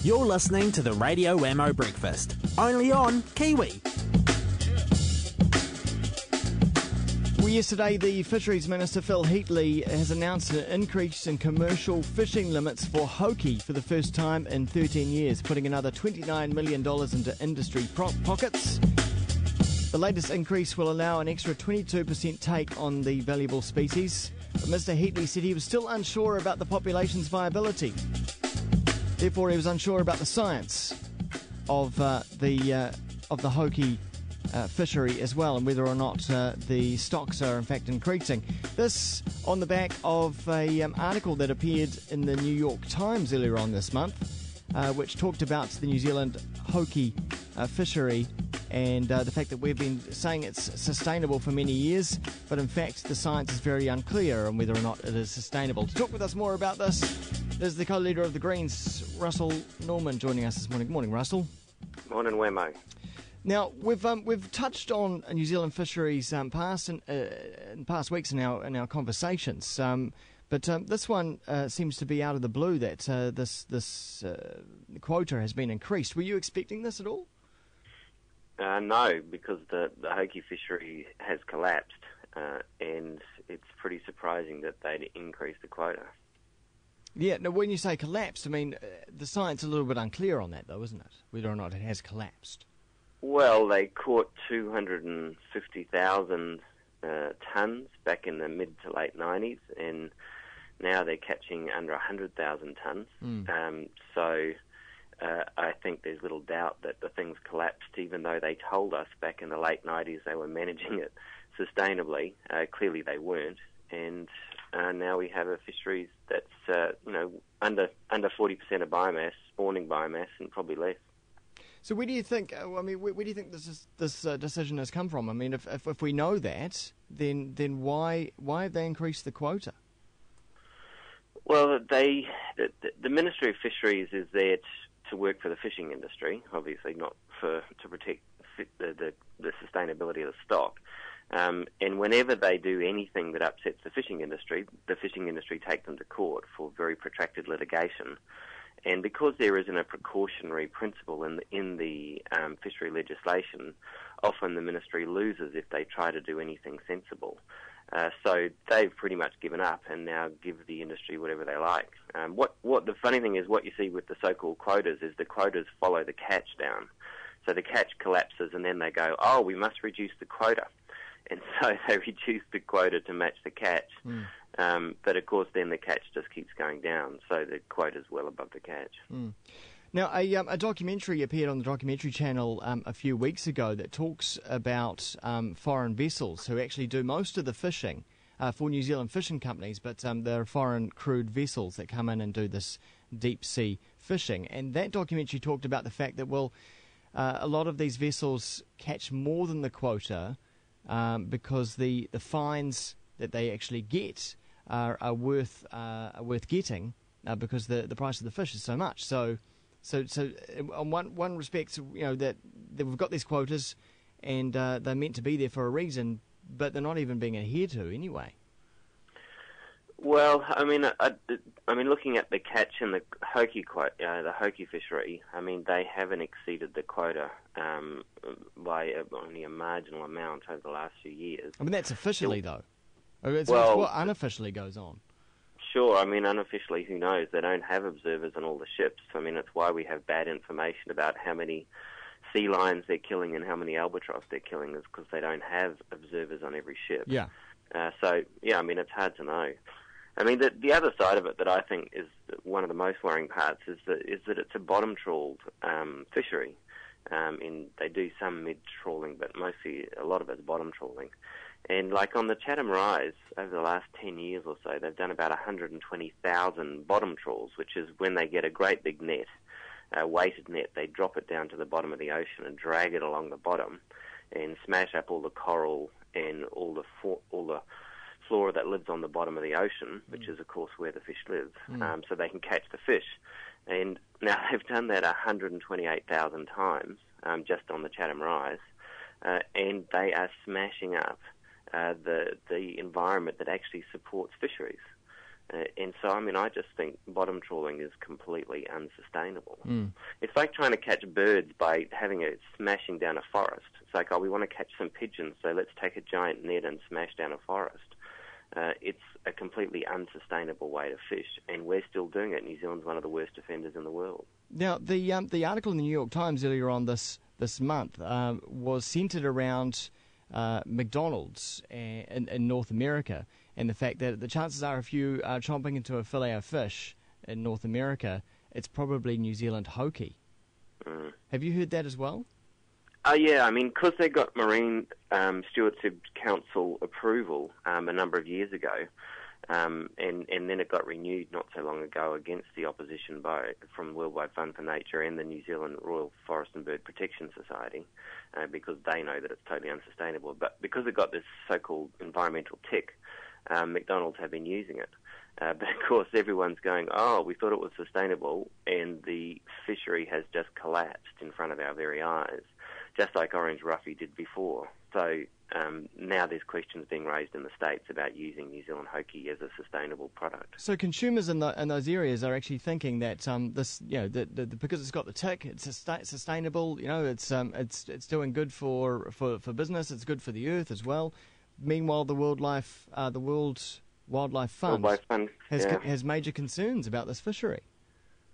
You're listening to the Radio Wammo Breakfast, only on Kiwi. Well, yesterday, the Fisheries Minister, Phil Heatley, has announced an increase in commercial fishing limits for Hoki for the first time in 13 years, putting another $29 million into industry pockets. The latest increase will allow an extra 22% take on the valuable species, but Mr Heatley said he was still unsure about the population's viability. Therefore, he was unsure about the science of the Hoki fishery as well, and whether or not the stocks are in fact increasing. This on the back of an article that appeared in the New York Times earlier on this month, which talked about the New Zealand Hoki fishery and the fact that we've been saying it's sustainable for many years, but in fact the science is very unclear on whether or not it is sustainable. To talk with us more about this is the co-leader of the Greens, Russel Norman, joining us this morning. Good morning, Russell. Morning, Wammo. Now, we've touched on New Zealand fisheries in past weeks in our conversations, but this one seems to be out of the blue that this quota has been increased. Were you expecting this at all? No, because the Hoki fishery has collapsed, and it's pretty surprising that they'd increased the quota. Yeah, now when you say collapsed, I mean, the science is a little bit unclear on that, though, isn't it? Whether or not it has collapsed. Well, they caught 250,000 tonnes back in the mid to late 90s, and now they're catching under 100,000 tonnes. So I think there's little doubt that the thing's collapsed, even though they told us back in the late 90s they were managing it sustainably. Clearly they weren't, and now we have a fisheries that's under 40% of biomass, spawning biomass, and probably less. So where do you think? Where do you think this decision has come from? I mean, if we know that, then why have they increased the quota? Well, the Ministry of Fisheries is there to work for the fishing industry, obviously not to protect the sustainability of the stock. And whenever they do anything that upsets the fishing industry take them to court for very protracted litigation. And because there isn't a precautionary principle in the fishery legislation, often the ministry loses if they try to do anything sensible. So they've pretty much given up and now give the industry whatever they like. What the funny thing is, what you see with the so-called quotas is the quotas follow the catch down. So the catch collapses and then they go, oh, we must reduce the quota. And so they reduce the quota to match the catch. But of course then the catch just keeps going down, so the quota's well above the catch. Now, a documentary appeared on the documentary channel a few weeks ago that talks about foreign vessels who actually do most of the fishing for New Zealand fishing companies, but there are foreign crewed vessels that come in and do this deep sea fishing. And that documentary talked about the fact that, a lot of these vessels catch more than the quota because the fines that they actually get are worth getting because the price of the fish is so much. So on one respect, that we've got these quotas and they're meant to be there for a reason, but they're not even being adhered to anyway. Well, I mean, looking at the catch in the Hoki the Hoki fishery, I mean, they haven't exceeded the quota by only a marginal amount over the last few years. I mean, that's officially though. It's what unofficially goes on. Sure, I mean, unofficially, who knows? They don't have observers on all the ships. I mean, it's why we have bad information about how many sea lions they're killing and how many albatross they're killing, is because they don't have observers on every ship. Yeah. So, I mean, it's hard to know. I mean, the other side of it that I think is one of the most worrying parts is that it's a bottom-trawled fishery. They do some mid-trawling, but mostly a lot of it's bottom-trawling. And like on the Chatham Rise, over the last 10 years or so, they've done about 120,000 bottom trawls, which is when they get a great big net, a weighted net, they drop it down to the bottom of the ocean and drag it along the bottom and smash up all the coral and all the flora that lives on the bottom of the ocean, which is, of course, where the fish live, so they can catch the fish. And now they've done that 128,000 times just on the Chatham Rise, and they are smashing up the environment that actually supports fisheries. And so, I just think bottom trawling is completely unsustainable. Mm. It's like trying to catch birds by having it smashing down a forest. It's like, we want to catch some pigeons, so let's take a giant net and smash down a forest. It's a completely unsustainable way to fish, and we're still doing it. New Zealand's one of the worst offenders in the world. Now, the article in the New York Times earlier on this month was centred around McDonald's in North America, and the fact that the chances are if you are chomping into a fillet of fish in North America, it's probably New Zealand Hoki. Mm. Have you heard that as well? Yeah, because they got Marine Stewardship Council approval a number of years ago, and then it got renewed not so long ago against the opposition from Worldwide Fund for Nature and the New Zealand Royal Forest and Bird Protection Society, because they know that it's totally unsustainable. But because it got this so-called environmental tick, McDonald's have been using it. But of course everyone's going, we thought it was sustainable, and the fishery has just collapsed in front of our very eyes, just like Orange Roughy did before. So now there's questions being raised in the States about using New Zealand Hoki as a sustainable product. So consumers in those areas are actually thinking that this, because it's got the tick, it's sustainable. It's doing good for business. It's good for the earth as well. Meanwhile, the World Wildlife Fund has major concerns about this fishery.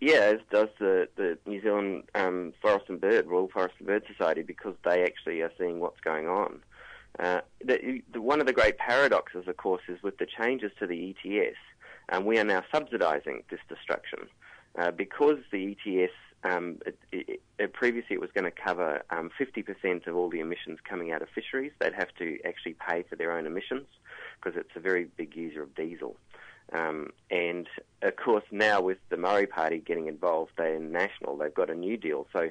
Yeah, as does the New Zealand Royal Forest and Bird Society, because they actually are seeing what's going on. One of the great paradoxes, of course, is with the changes to the ETS, we are now subsidising this destruction. Because the ETS, previously it was going to cover 50% of all the emissions coming out of fisheries. They'd have to actually pay for their own emissions, because it's a very big user of diesel. And of course now with the Murray Party getting involved, they're national, they've got a new deal. So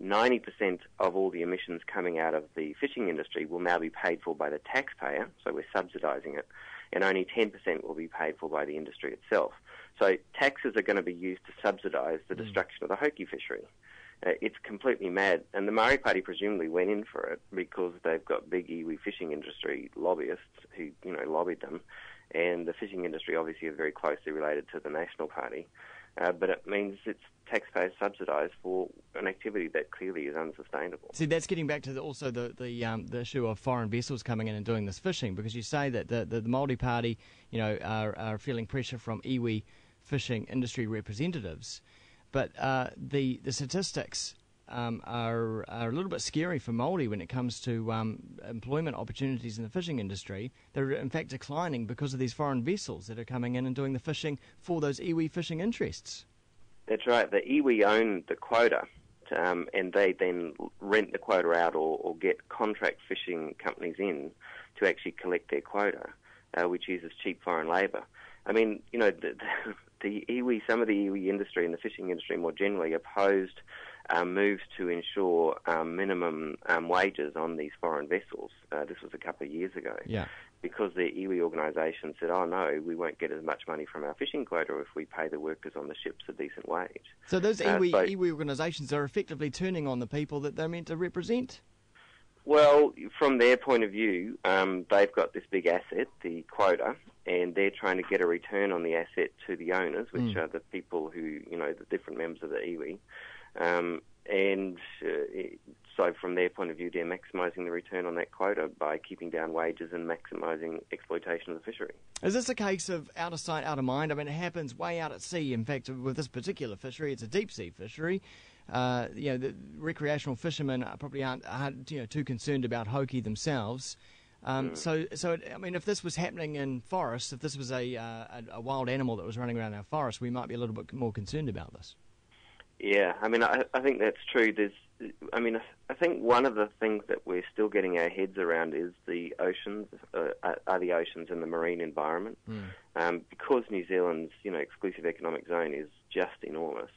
90% of all the emissions coming out of the fishing industry will now be paid for by the taxpayer, so we're subsidising it, and only 10% will be paid for by the industry itself. So taxes are going to be used to subsidise the destruction of the Hoki fishery. It's completely mad, and the Murray Party presumably went in for it because they've got big iwi fishing industry lobbyists who, lobbied them, and the fishing industry obviously is very closely related to the National Party, but it means it's taxpayers subsidised for an activity that clearly is unsustainable. See, that's getting back to the issue of foreign vessels coming in and doing this fishing, because you say that the Māori Party, are feeling pressure from iwi fishing industry representatives, but the statistics are a little bit scary for Māori when it comes to employment opportunities in the fishing industry. They're in fact declining because of these foreign vessels that are coming in and doing the fishing for those iwi fishing interests. That's right. The iwi own the quota, and they then rent the quota out or get contract fishing companies in to actually collect their quota, which uses cheap foreign labour. The iwi, some of the iwi industry and the fishing industry more generally opposed moves to ensure minimum wages on these foreign vessels. This was a couple of years ago. Yeah. Because the iwi organisation said, no, we won't get as much money from our fishing quota if we pay the workers on the ships a decent wage. So those iwi organisations are effectively turning on the people that they're meant to represent? Well, from their point of view, they've got this big asset, the quota, and they're trying to get a return on the asset to the owners, which are the people who, the different members of the iwi. So from their point of view, they're maximising the return on that quota by keeping down wages and maximising exploitation of the fishery. Is this a case of out of sight, out of mind? It happens way out at sea. In fact, with this particular fishery, it's a deep-sea fishery. The recreational fishermen probably aren't too concerned about Hoki themselves. So if this was happening in forests, if this was a wild animal that was running around our forests, we might be a little bit more concerned about this. Yeah, I think that's true. I think one of the things that we're still getting our heads around is the oceans, are the oceans and the marine environment. Because New Zealand's, exclusive economic zone is just enormous,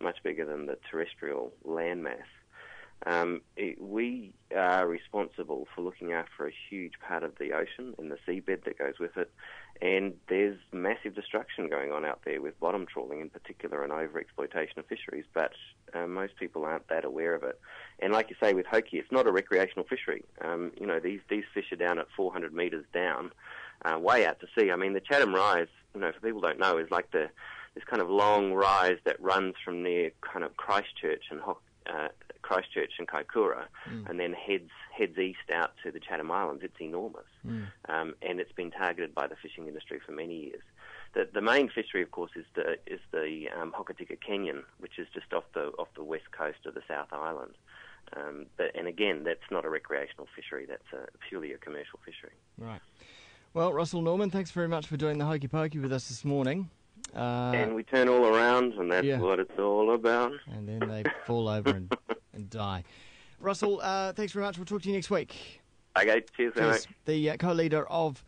much bigger than the terrestrial landmass. We are responsible for looking after a huge part of the ocean and the seabed that goes with it, and there's massive destruction going on out there with bottom trawling in particular and over-exploitation of fisheries, but most people aren't that aware of it. And like you say, with Hoki, it's not a recreational fishery. These fish are down at 400 metres down, way out to sea. I mean, the Chatham Rise, for people who don't know, is like this kind of long rise that runs from near kind of Christchurch and Kaikoura, and then heads east out to the Chatham Islands. It's enormous, and it's been targeted by the fishing industry for many years. The main fishery, of course, is the Hokitika Canyon, which is just off the west coast of the South Island. And again, that's not a recreational fishery; that's purely a commercial fishery. Right. Well, Russell Norman, thanks very much for doing the Hokey Pokey with us this morning. And we turn all around, and that's what it's all about. And then they fall over and die. Russell, thanks very much. We'll talk to you next week. Okay, cheers. The co-leader of